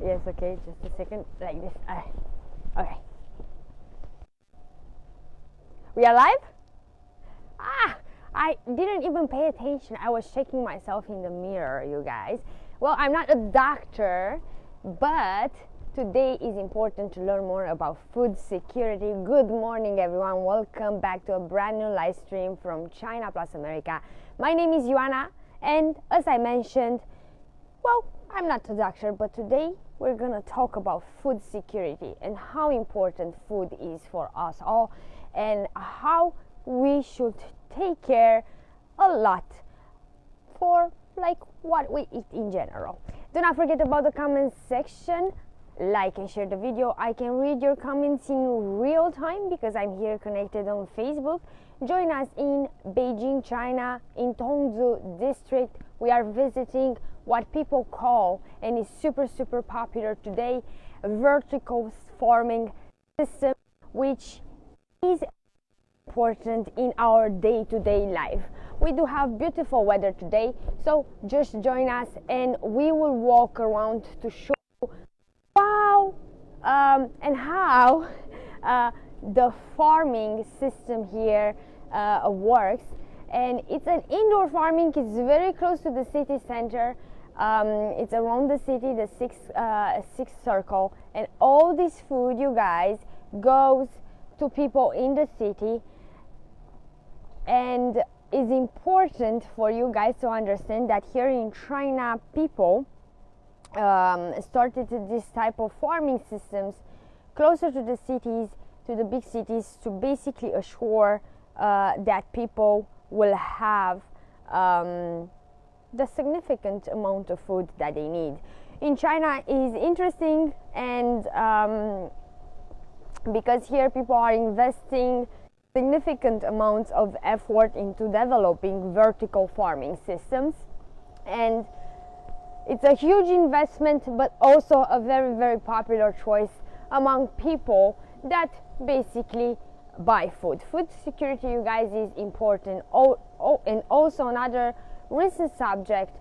Yes, okay, just a second, like this. Okay. We are live? I didn't even pay attention. I was checking myself in the mirror, you guys. Well, I'm not a doctor, but today is important to learn more about food security. Good morning, everyone. Welcome back to a brand new live stream from China Plus America. My name is Ioana, and as I mentioned, well, I'm not a doctor, but today we're gonna talk about food security and how important food is for us all and how we should take care a lot for like what we eat in general. Do not forget about the comment section. Like and share the video. I can read your comments in real time because I'm here connected on Facebook. Join us in Beijing, China, in Tongzhou district. We are visiting what people call, and is super popular today, vertical farming system, which is important in our day-to-day life. We do have beautiful weather today, so just join us and we will walk around to show wow and how the farming system here works. And it's an indoor farming. It's very close to the city center. It's around the city, the sixth circle, and all this food, you guys, goes to people in the city, and is important for you guys to understand that here in China, people started this type of farming systems closer to the cities, to the big cities, to basically assure that people will have the significant amount of food that they need. In China is interesting, and because here people are investing significant amounts of effort into developing vertical farming systems, and it's a huge investment, but also a very popular choice among people that basically buy food. Food security, you guys, is important. And also another recent subject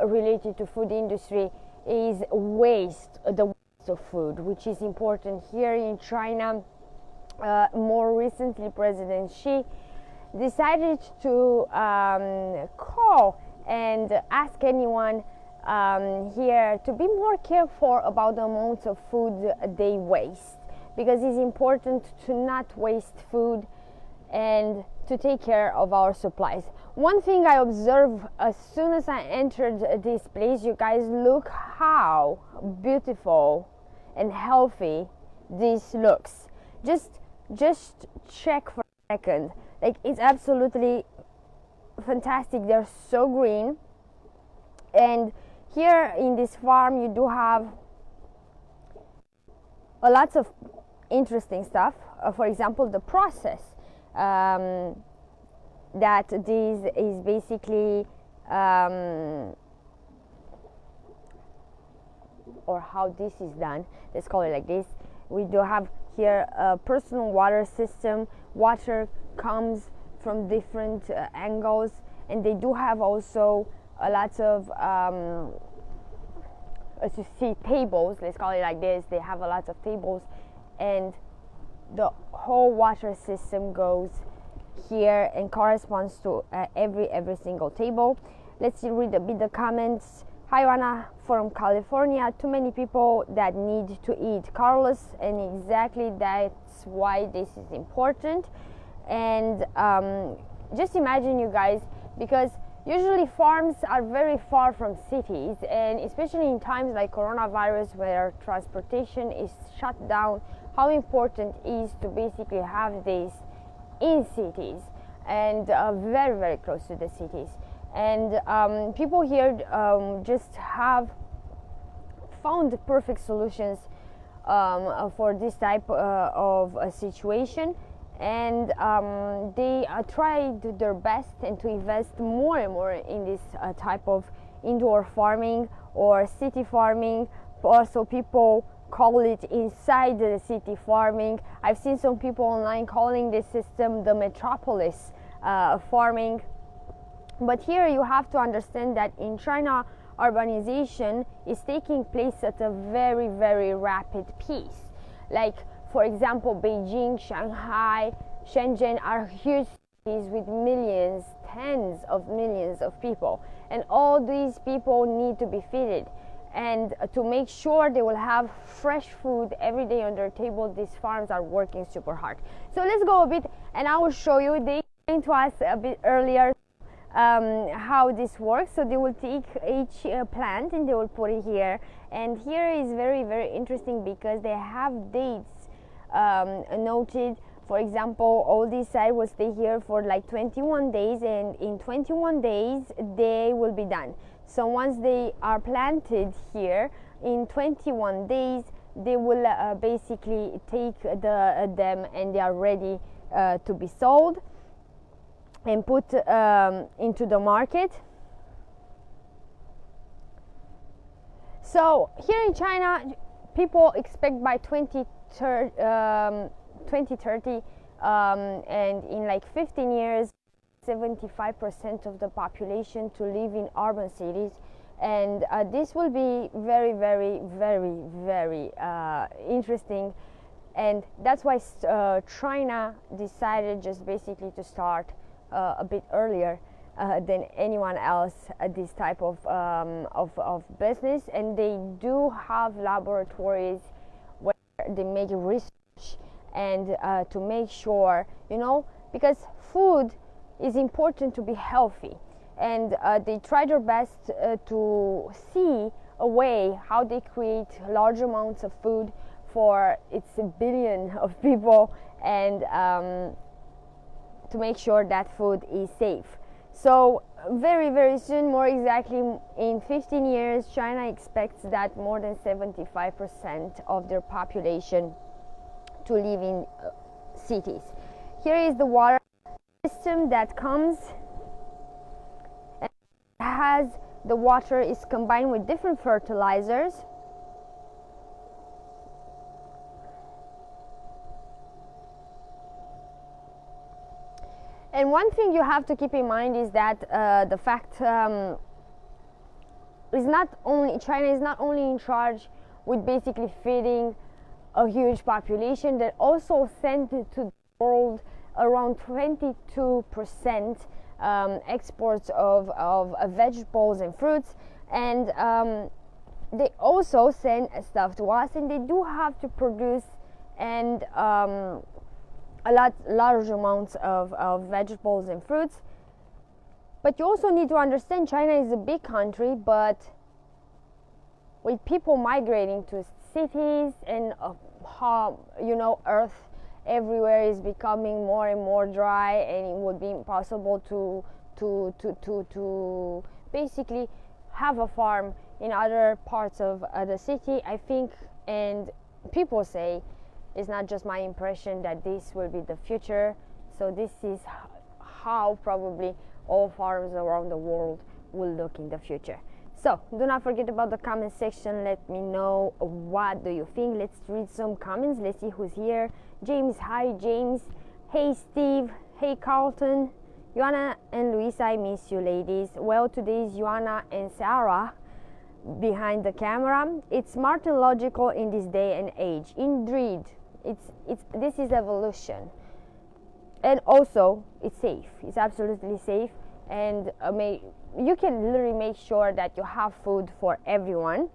related to food industry is waste, the waste of food, which is important here in China. More recently, President Xi decided to call and ask anyone here to be more careful about the amounts of food they waste, because it's important to not waste food and to take care of our supplies. One thing I observed as soon as I entered this place, you guys, look how beautiful and healthy this looks. Just check for a second. Like, it's absolutely fantastic. They're so green. And here in this farm you do have a lot of interesting stuff. For example, the process that this is basically or how this is done, let's call it like this. We do have here a personal water system. Water comes from different angles, and they do have also a lot of as you see, tables, let's call it like this. They have a lot of tables, and the whole water system goes here and corresponds to every single table. Let's read a bit the comments. Hi, Ioana from California. Too many people that need to eat. Carlos, and exactly that's why this is important. And just imagine, you guys, because usually farms are very far from cities, and especially in times like coronavirus where transportation is shut down, how important it is to basically have this in cities and very close to the cities. And people here just have found the perfect solutions for this type of a situation, and they tried their best and to invest more and more in this type of indoor farming or city farming. Also, people call it inside the city farming. I've seen some people online calling this system the metropolis farming. But here you have to understand that in China, urbanization is taking place at a very, very rapid pace. Like, for example, Beijing, Shanghai, Shenzhen are huge cities with millions, tens of millions of people, and all these people need to be fed. And to make sure they will have fresh food every day on their table, these farms are working super hard. So let's go a bit, and I will show you. They explained to us a bit earlier how this works. So they will take each plant and they will put it here, and here is very, very interesting because they have dates noted. For example, all this side will stay here for like 21 days, and in 21 days they will be done. So once they are planted here, in 21 days they will basically take them and they are ready to be sold and put into the market. So here in China, people expect by 2030 and in like 15 years 75% of the population to live in urban cities, and this will be very, very, very, very interesting. And that's why China decided just basically to start a bit earlier than anyone else this type of business. And they do have laboratories where they make research and to make sure, because food is important to be healthy, and they try their best to see a way how they create large amounts of food for its billion of people, and to make sure that food is safe. So very, very soon, more exactly in 15 years, China expects that more than 75% of their population to live in cities. Here is the water system that comes, and has the water is combined with different fertilizers. And one thing you have to keep in mind is that the fact is not only China is not only in charge with basically feeding a huge population, that also sent to the world around 22% exports of vegetables and fruits, and they also send stuff to us, and they do have to produce and large amounts of vegetables and fruits. But you also need to understand China is a big country, but with people migrating to cities and earth everywhere is becoming more and more dry, and it would be impossible to basically have a farm in other parts of the city, I think. And people say, it's not just my impression, that this will be the future. So this is how probably all farms around the world will look in the future. So do not forget about the comment section. Let me know what do you think. Let's read some comments. Let's see who's here. James, hi James. Hey Steve. Hey Carlton. Joanna and Luisa, I miss you ladies. Well, today is Joanna and Sarah behind the camera. It's smart and logical in this day and age. Indeed, this is evolution, and also it's safe. It's absolutely safe, and you can literally make sure that you have food for everyone.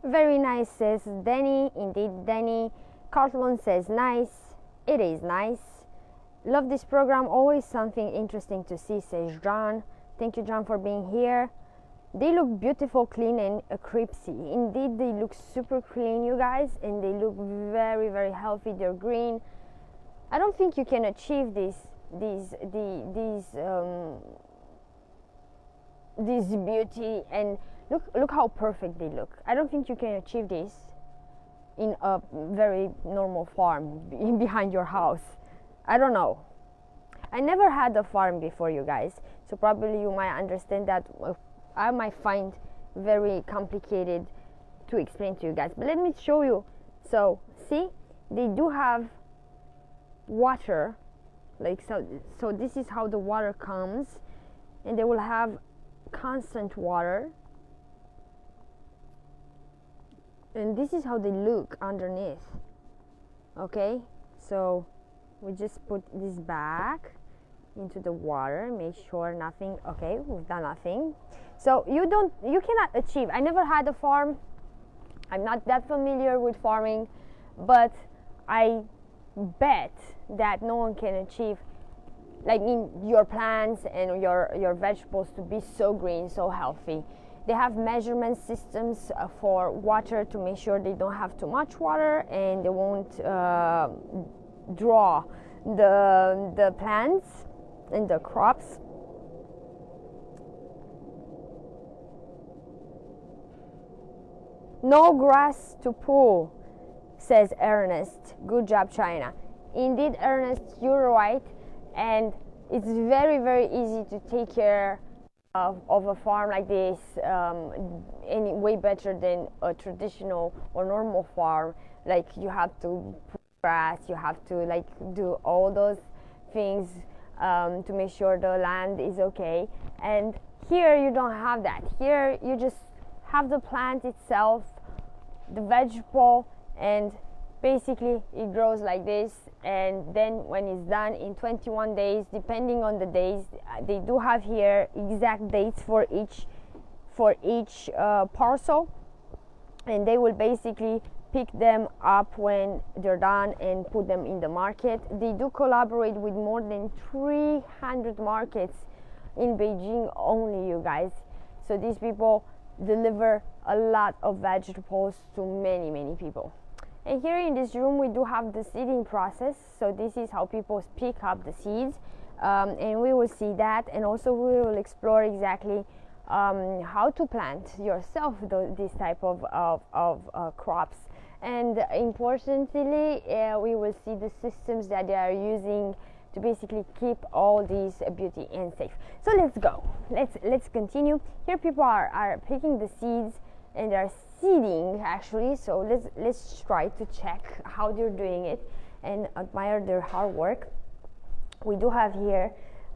Very nice, says Danny. Indeed, Danny. Cartlon says nice. It is nice. Love this program. Always something interesting to see, says John. Thank you, John, for being here. They look beautiful, clean, and crispy. Indeed, they look super clean, you guys, and they look very, very healthy. They're green. I don't think you can achieve this beauty, and look how perfect they look. I don't think you can achieve this in a very normal farm behind your house. I don't know. I never had a farm before, you guys, so probably you might understand that I might find very complicated to explain to you guys. But let me show you. So see, they do have water, like so this is how the water comes, and they will have constant water, and this is how they look underneath. Okay, so we just put this back into the water, make sure nothing. Okay, we've done nothing. So you cannot achieve. I never had a farm, I'm not that familiar with farming, but I bet that no one can achieve, like, in your plants and your vegetables to be so green, so healthy. They have measurement systems for water to make sure they don't have too much water and they won't draw the plants and the crops. No grass to pull, says Ernest. Good job, China. Indeed, Ernest, you're right, and it's very, very easy to take care of a farm like this, any way better than a traditional or normal farm. Like, you have to put grass, you have to like do all those things to make sure the land is okay. And here you don't have that. Here you just have the plant itself, the vegetable, and basically it grows like this. And then when it's done in 21 days, depending on the days, they do have here exact dates for each parcel, and they will basically pick them up when they're done and put them in the market. They do collaborate with more than 300 markets in Beijing only, you guys. So these people deliver a lot of vegetables to many, many people. And here in this room we do have the seeding process. So this is how people pick up the seeds, and we will see that, and also we will explore exactly how to plant yourself this type of crops. And importantly, we will see the systems that they are using to basically keep all these beauty and safe. So let's go. Let's continue. Here people are picking the seeds and they're seeding actually. So let's try to check how they're doing it and admire their hard work. We do have here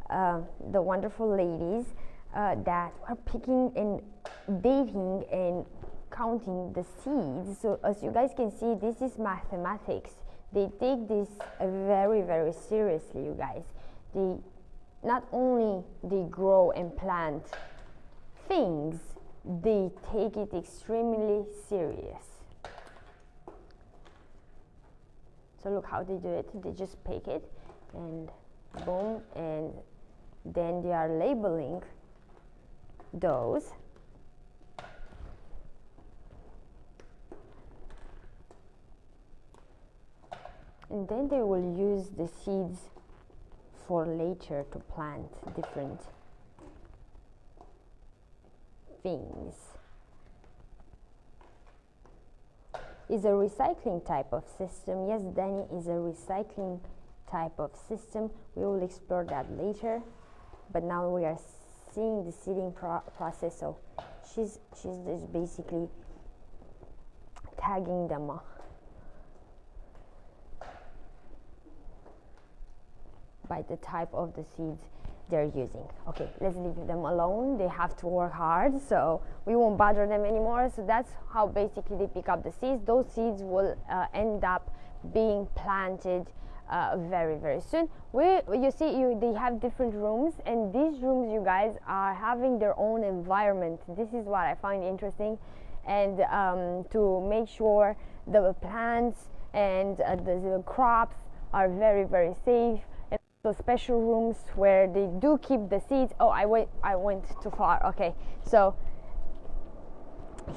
the wonderful ladies that are picking and dating and counting the seeds. So as you guys can see, this is mathematics. They take this very, very seriously, you guys. They not only they grow and plant things, they take it extremely serious. So look how they do it. They just pick it and boom, and then they are labeling those. And then they will use the seeds for later to plant different things. Is a recycling type of system. Yes, Danny, is a recycling type of system. We will explore that later, but now we are seeing the seeding process. So she's just basically tagging them by the type of the seeds they're using. Okay, let's leave them alone. They have to work hard, so we won't bother them anymore. So that's how basically they pick up the seeds. Those seeds will end up being planted very, very soon. You see, they have different rooms, and these rooms, you guys, are having their own environment. This is what I find interesting, and to make sure the plants and the crops are very, very safe. So special rooms where they do keep the seeds. Oh, I went too far. Okay, so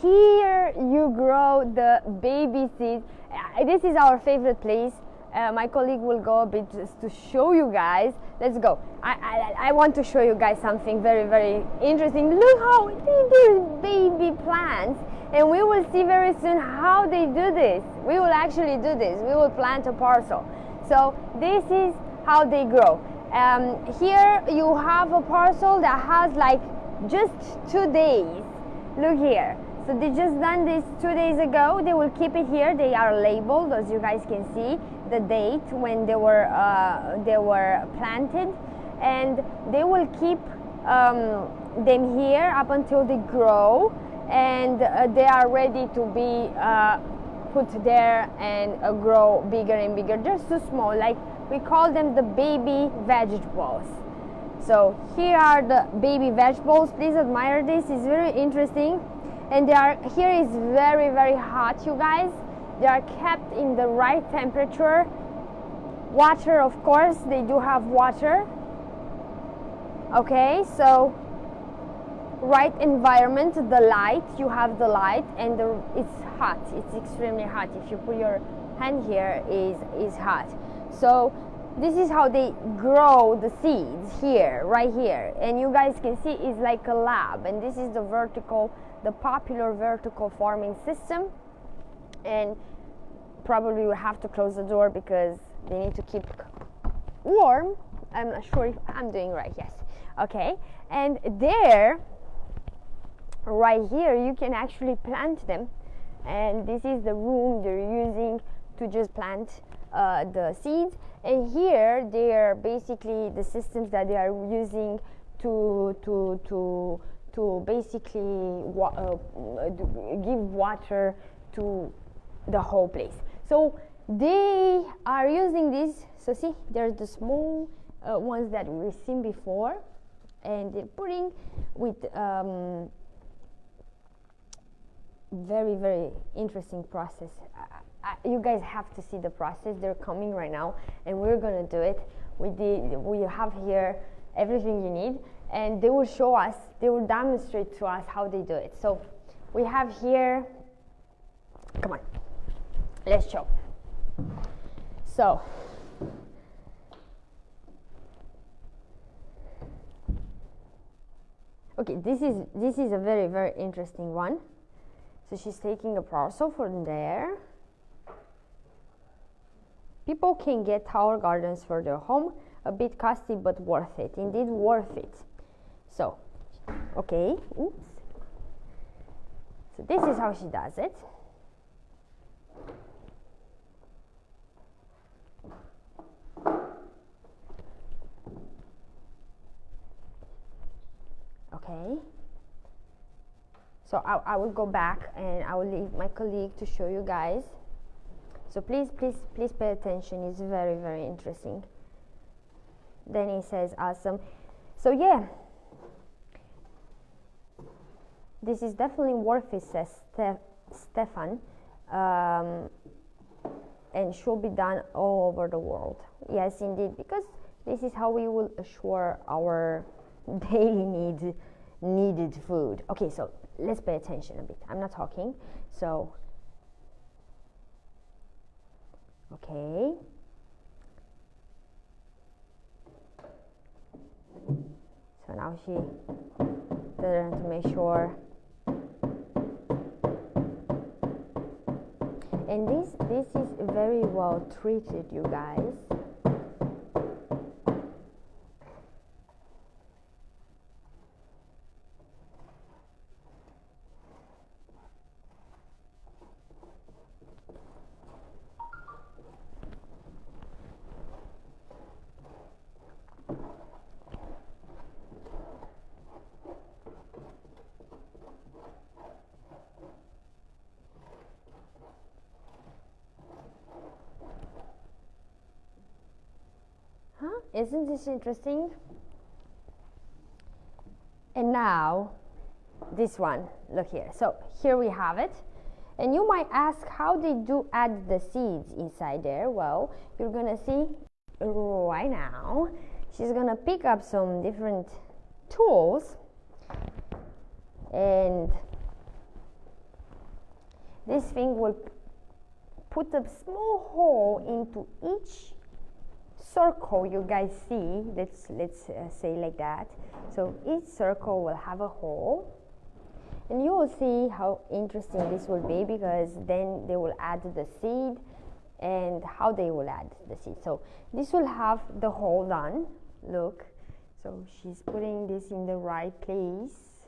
here you grow the baby seeds. This is our favorite place. My colleague will go a bit just to show you guys. Let's go. I want to show you guys something very, very interesting. Look how they do baby plants, and we will see very soon how they do this. We will actually do this. We will plant a parcel. So this is how they grow. Here you have a parcel that has like just 2 days. Look here. So they just done this 2 days ago. They will keep it here. They are labeled, as you guys can see, the date when they were planted, and they will keep them here up until they grow, and they are ready to be put there and grow bigger and bigger. They're so small, like we call them the baby vegetables. So here are the baby vegetables. Please admire this. It's very interesting. And they are, here is very, very hot, you guys. They are kept in the right temperature. Water, of course, they do have water. Okay, so right environment, the light, you have the light, and it's hot. It's extremely hot. If you put your hand here, is hot. So this is how they grow the seeds here, right here. And you guys can see it's like a lab. And this is the popular vertical farming system. And probably we have to close the door because they need to keep warm. I'm not sure if I'm doing right. Yes. Okay. And there, right here, you can actually plant them. And this is the room they're using to just plant the seeds. And here they are basically the systems that they are using to basically give water to the whole place. So they are using this. So see, there's the small ones that we've seen before, and they're putting with very, very interesting process. You guys have to see the process. They're coming right now, and we're gonna do it. We have here everything you need, and they will show us, they will demonstrate to us how they do it. So we have here, come on, let's show. So okay, this is a very, very interesting one. So she's taking a parcel from there. People can get tower gardens for their home, a bit costly but worth it. Indeed, worth it. So, okay, oops. So this is how she does it. Okay. So I will go back and I will leave my colleague to show you guys. So please pay attention. It's very, very interesting. Then he says, awesome. So yeah, this is definitely worth it, says Stefan, and should be done all over the world. Yes, indeed, because this is how we will assure our daily needed food. Okay, so let's pay attention a bit. I'm not talking. So, okay. So now she does to make sure. And this is very well treated, you guys. Isn't this interesting? And now, this one, look here. So here we have it. And you might ask how they do add the seeds inside there. Well, you're gonna see right now. She's gonna pick up some different tools, and this thing will put a small hole into each circle you guys see. Let's say like that. So each circle will have a hole, and you will see how interesting this will be, because then they will add the seed and how they will add the seed. So this will have the hole done. Look, so she's putting this in the right place.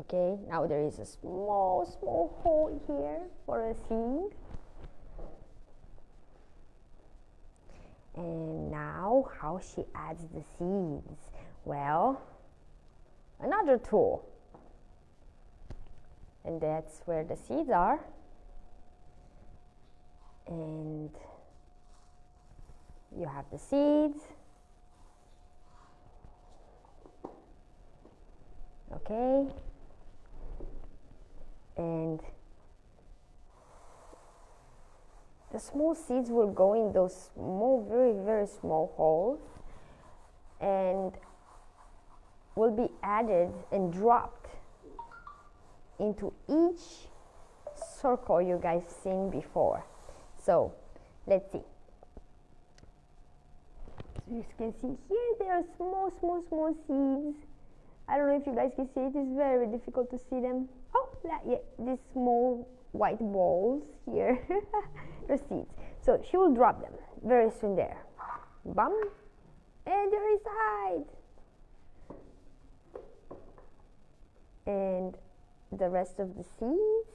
Okay, now there is a small hole here for a seed. And now how she adds the seeds? Well, another tool. And that's where the seeds are. And you have the seeds. Okay. And the small seeds will go in those small, very small holes and will be added and dropped into each circle you guys seen before. So let's see. So you can see here there are small seeds. I don't know if you guys can see it. It's very difficult to see them. Oh, yeah, these small white balls here. They're seeds. So she will drop them very soon there. Bum. And there is hide. And the rest of the seeds.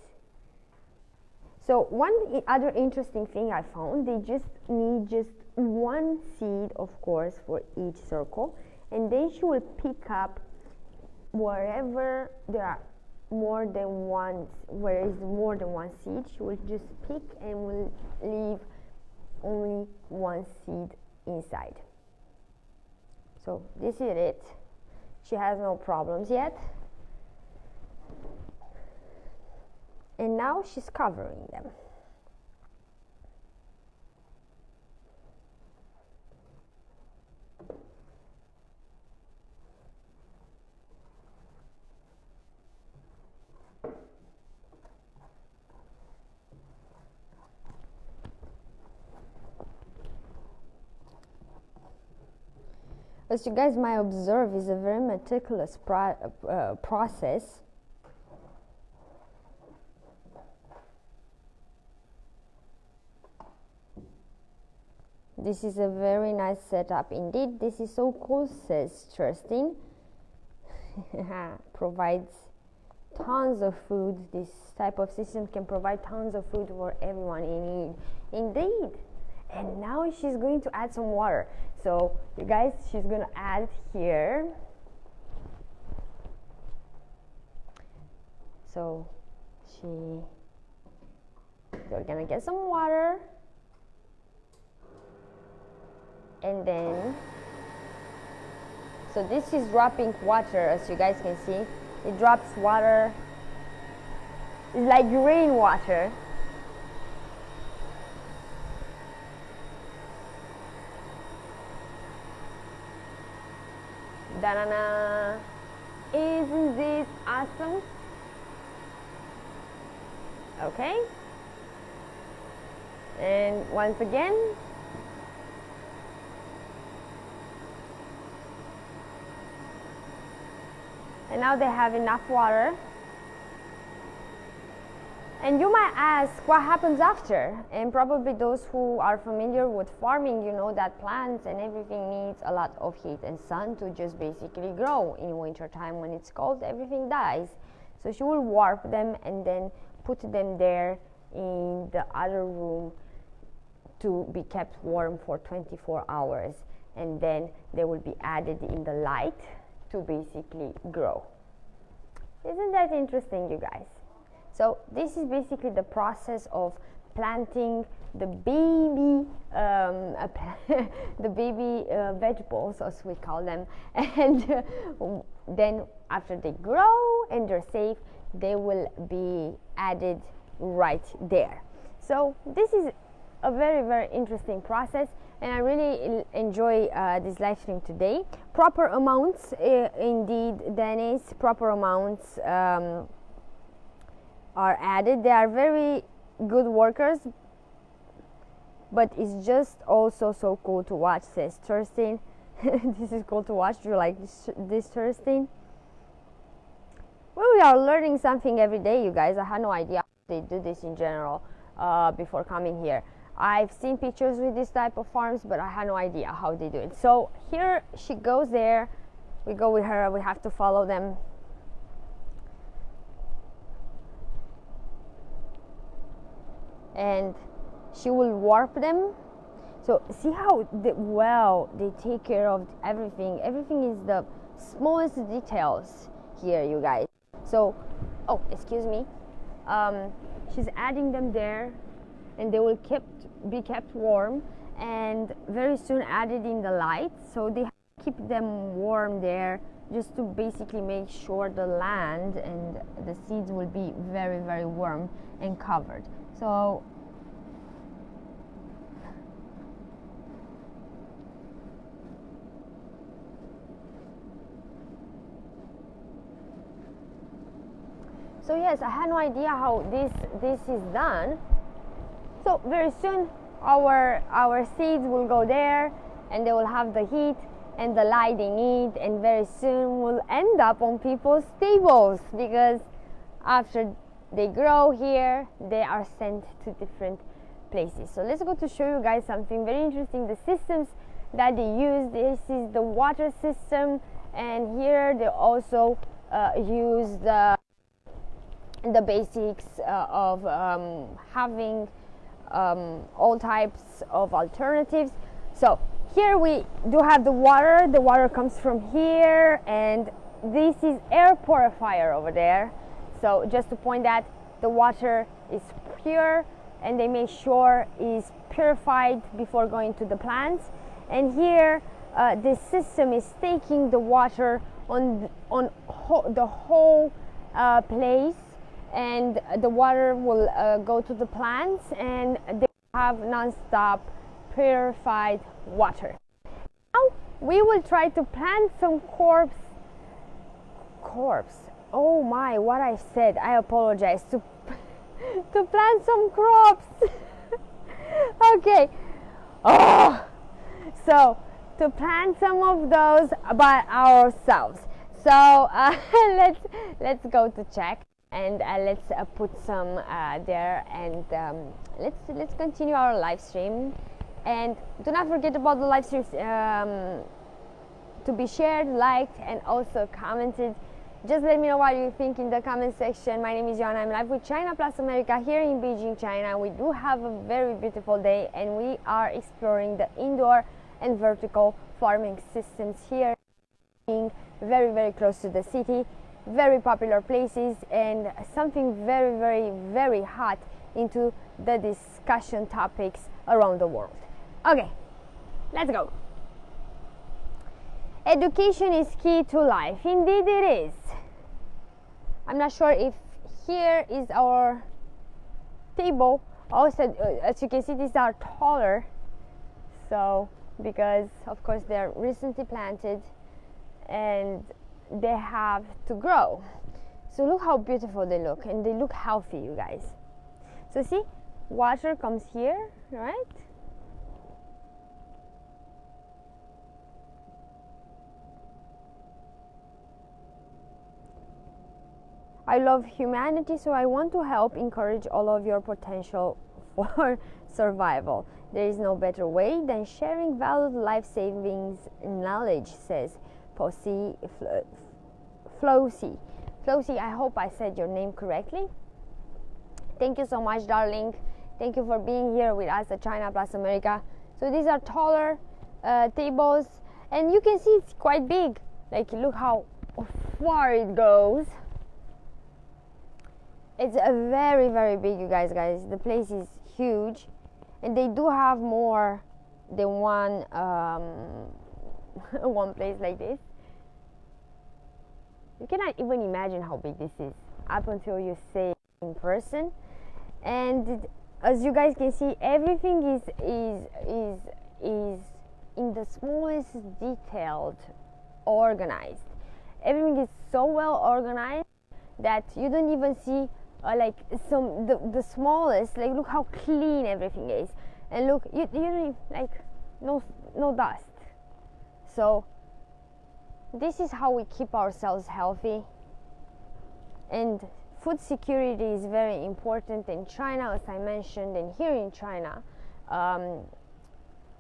So one other interesting thing I found, they just need just one seed, of course, for each circle. And then she will pick up wherever there are more than one, where is more than one seed, she will just pick and will leave only one seed inside. So this is it. She has no problems yet. And now she's covering them. As you guys might observe, is a very meticulous process. This is a very nice setup indeed. This is so cool, says Kerstin. Provides tons of food. This type of system can provide tons of food for everyone in need. Indeed. And now she's going to add some water. So you guys, she's going to add here. So they're going to get some water. And then, so this is dropping water, as you guys can see. It drops water. It's like rainwater. Da-na-na. Isn't this awesome? Okay. And once again, and now they have enough water. And you might ask, what happens after? And probably those who are familiar with farming, you know that plants and everything needs a lot of heat and sun to just basically grow. In winter time, when it's cold, everything dies. So she will warp them and then put them there in the other room to be kept warm for 24 hours. And then they will be added in the light to basically grow. Isn't that interesting, you guys? So this is basically the process of planting the baby vegetables, as we call them, and then after they grow and they're safe, they will be added right there. So this is a very interesting process, and I really enjoy this live stream today. Proper amounts, indeed, Dennis, proper amounts are added. They are very good workers, but it's just also so cool to watch, says Kerstin. This is cool to watch. Do you like this Kerstin? Well, we are learning something every day, you guys. I had no idea how they do this in general before coming here. I've seen pictures with this type of farms, but I had no idea how they do it. So here she goes there. We go with her. We have to follow them. and she will warp them. So see how they take care of everything. Everything is the smallest details here, you guys. So, oh, excuse me. She's adding them there, and they will be kept warm, and very soon added in the light. So they keep them warm there, just to basically make sure the land and the seeds will be very, very warm and covered. So yes, I had no idea how this is done. So very soon our seeds will go there, and they will have the heat and the light they need, and very soon will end up on people's tables, because after they grow here, they are sent to different places. So let's go to show you guys something very interesting. The systems that they use, this is the water system, and here they also use the basics of having all types of alternatives. So here we do have the water comes from here, and this is air purifier over there. So just to point that the water is pure, and they make sure is purified before going to the plants. And here this system is taking the water on the whole place, and the water will go to the plants, and they have non-stop purified water. Now we will try to plant some corpse. Oh my, what I said, I apologize. To plant some crops. Okay. Oh, so to plant some of those by ourselves. So let's go to check, and let's put some there, and let's continue our live stream. And do not forget about the live streams to be shared, liked, and also commented. Just let me know what you think in the comment section. My name is Joanna. I'm live with China Plus America here in Beijing, China. We do have a very beautiful day, and we are exploring the indoor and vertical farming systems here, being very, very close to the city, very popular places, and something very, very, very hot into the discussion topics around the world. Okay, let's go. Education is key to life. Indeed it is. I'm not sure if here is our table. Also, as you can see, these are taller. So, because of course they're recently planted and they have to grow. So look how beautiful they look, and they look healthy, you guys. So see, water comes here, right? I love humanity, so I want to help encourage all of your potential for survival. There is no better way than sharing valued life-saving knowledge, says Flosi. Flosi, I hope I said your name correctly. Thank you so much, darling. Thank you for being here with us at China Plus America. So these are taller tables, and you can see it's quite big. Like, look how far it goes. It's a very, very big, you guys. The place is huge, and they do have more than one one place like this. You cannot even imagine how big this is up until you see it in person. And as you guys can see, everything is in the smallest detailed, organized. Everything is so well organized that you don't even see like the smallest. Like, look how clean everything is, and look, you don't like no dust. So this is how we keep ourselves healthy. And food security is very important in China, as I mentioned. And here in China,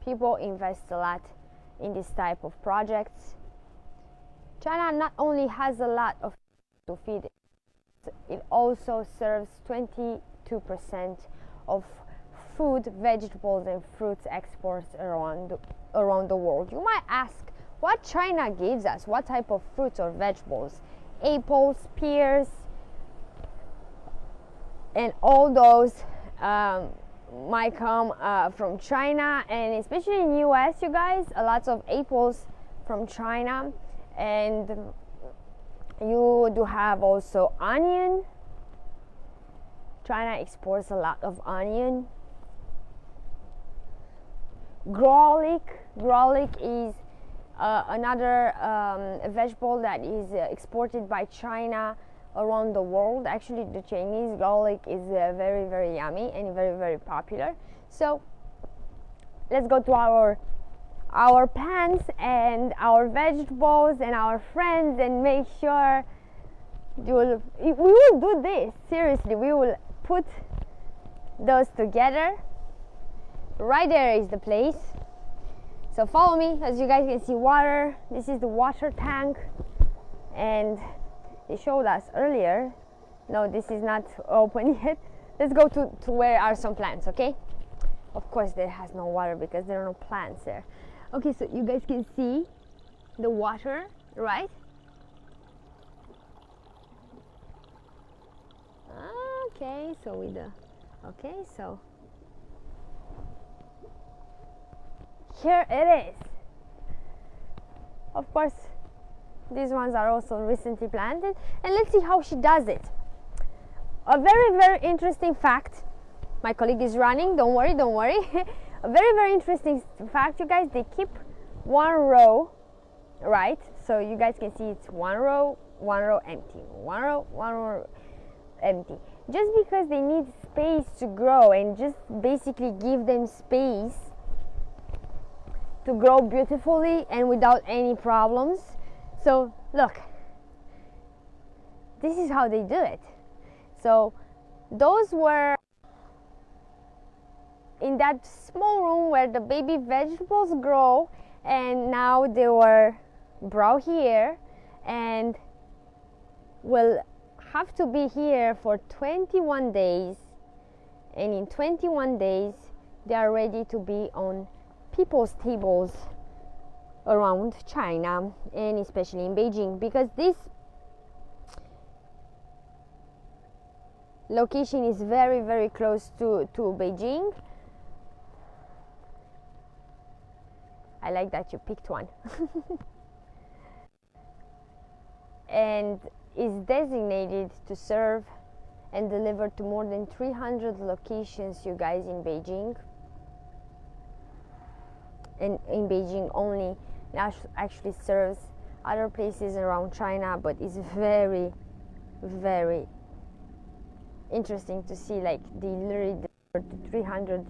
people invest a lot in this type of projects. China not only has a lot of to feed, it also serves 22% of food, vegetables, and fruits exports around the world. You might ask, what China gives us? What type of fruits or vegetables? Apples, pears, and all those might come from China, and especially in US, you guys, a lot of apples from China, and you do have also onion. China exports a lot of onion. Garlic is another vegetable that is exported by China around the world. Actually, the Chinese garlic is very, very yummy and very, very popular. So let's go to our pans and our vegetables and our friends, and make sure we will do this. Seriously, we will put those together. Right there is the place. So follow me. As you guys can see, water. This is the water tank, and they showed us earlier. No, this is not open yet. Let's go to where are some plants, okay? Of course there has no water because there are no plants there. Okay, so you guys can see the water, right? Okay, so with the so here it is. Of course, these ones are also recently planted, and let's see how she does it. A very, very interesting fact. My colleague is running, don't worry. A very, very interesting fact, you guys. They keep one row, right? So you guys can see it's one row empty, one row empty. Just because they need space to grow, and just basically give them space to grow beautifully and without any problems. So look, this is how they do it. So those were in that small room where the baby vegetables grow, and now they were brought here and will have to be here for 21 days, and in 21 days they are ready to be on people's tables around China, and especially in Beijing, because this location is very, very close to Beijing. I like that you picked one. And is designated to serve and deliver to more than 300 locations, you guys, in Beijing. And in Beijing only, it actually serves other places around China, but it's very, very interesting to see, like, they literally delivered to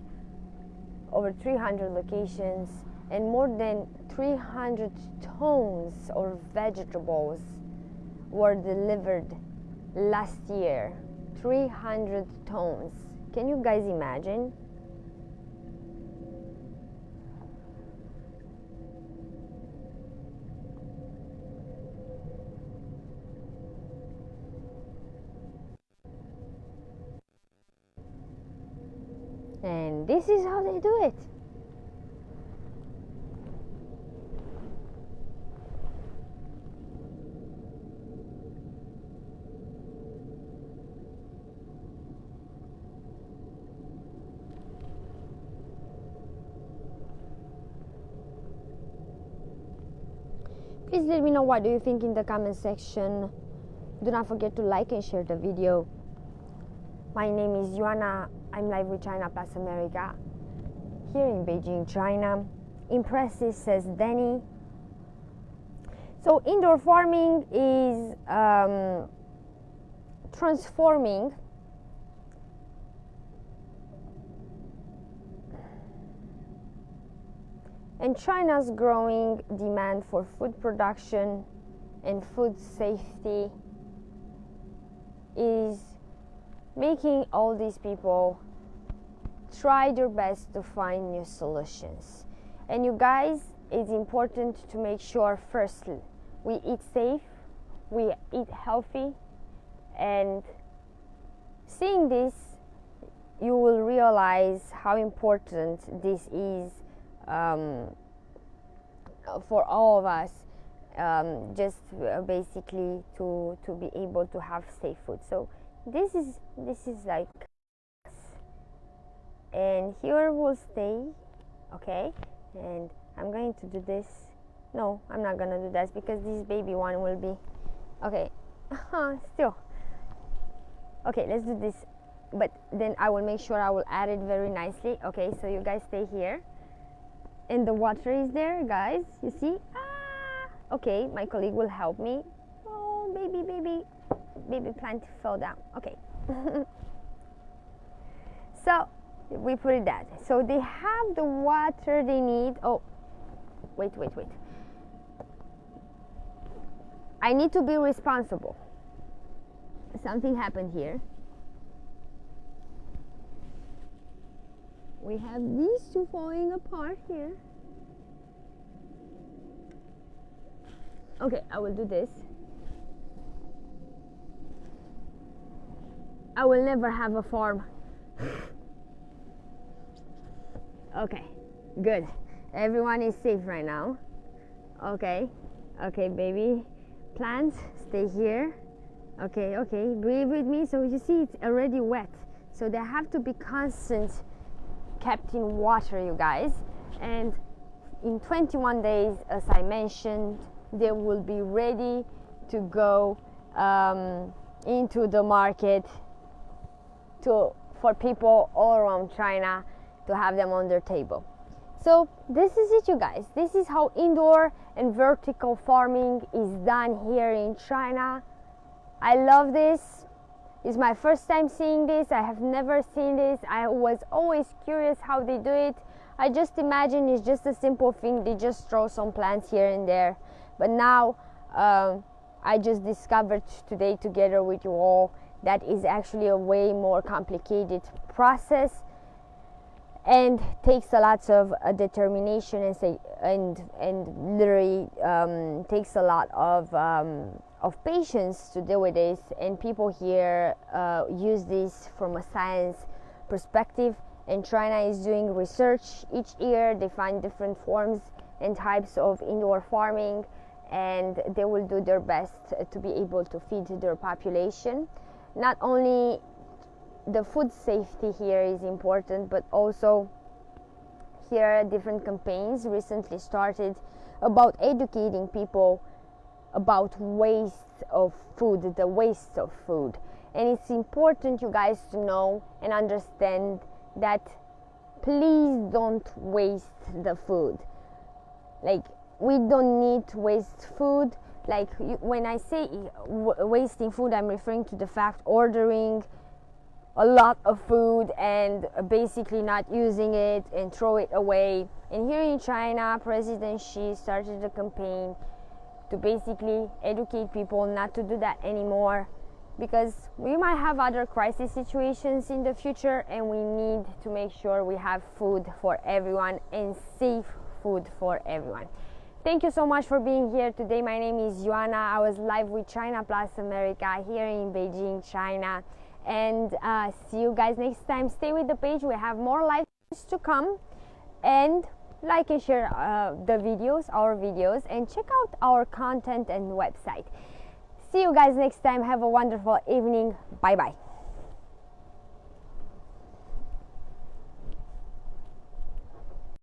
over 300 locations, and more than 300 tons of vegetables were delivered last year. 300 tons. Can you guys imagine? And this is how they do it. Please let me know what do you think in the comment section. Do not forget to like and share the video. My name is Ioana. I'm live with China Plus America here in Beijing, China. Impressive, says Danny. So indoor farming is transforming and China's growing demand for food production and food safety is making all these people try their best to find new solutions. And you guys, it's important to make sure, firstly, we eat safe, we eat healthy, and seeing this, you will realize how important this is for all of us, just basically to be able to have safe food. So this is like, and here we'll stay, okay? And I'm going to do this. No, I'm not gonna do that because this baby one will be okay. Still okay, let's do this, but then I will make sure I will add it very nicely. Okay, so you guys stay here, and the water is there, guys, you see. Okay, my colleague will help me. Oh, baby plant fell down. Okay. So we put it that, so they have the water they need. Oh, wait, I need to be responsible. Something happened here. We have these two falling apart here. Okay, I will do this. I will never have a farm. Okay, good. Everyone is safe right now. Okay, baby plants, stay here. Okay, breathe with me. So you see it's already wet, so they have to be constant kept in water, you guys. And in 21 days, as I mentioned, they will be ready to go into the market for people all around China to have them on their table. So this is it, you guys. This is how indoor and vertical farming is done here in China. I love this. It's my first time seeing this. I have never seen this. I was always curious how they do it. I just imagine it's just a simple thing. They just throw some plants here and there. But now I just discovered today together with you all that is actually a way more complicated process, and takes a lot of determination and literally takes a lot of patience to deal with this. And people here use this from a science perspective, and China is doing research each year. They find different forms and types of indoor farming, and they will do their best to be able to feed their population. Not only the food safety here is important, but also here different campaigns recently started about educating people about waste of food, the waste of food. And it's important, you guys, to know and understand that please don't waste the food. Like, we don't need to waste food. Like, when I say wasting food, I'm referring to the fact ordering a lot of food and basically not using it and throw it away. And here in China, President Xi started a campaign to basically educate people not to do that anymore, because we might have other crisis situations in the future, and we need to make sure we have food for everyone and safe food for everyone. Thank you so much for being here today. My name is Joanna. I was live with China Plus America here in Beijing, China. And see you guys next time. Stay with the page. We have more lives to come. And like and share our videos, and check out our content and website. See you guys next time. Have a wonderful evening. Bye bye.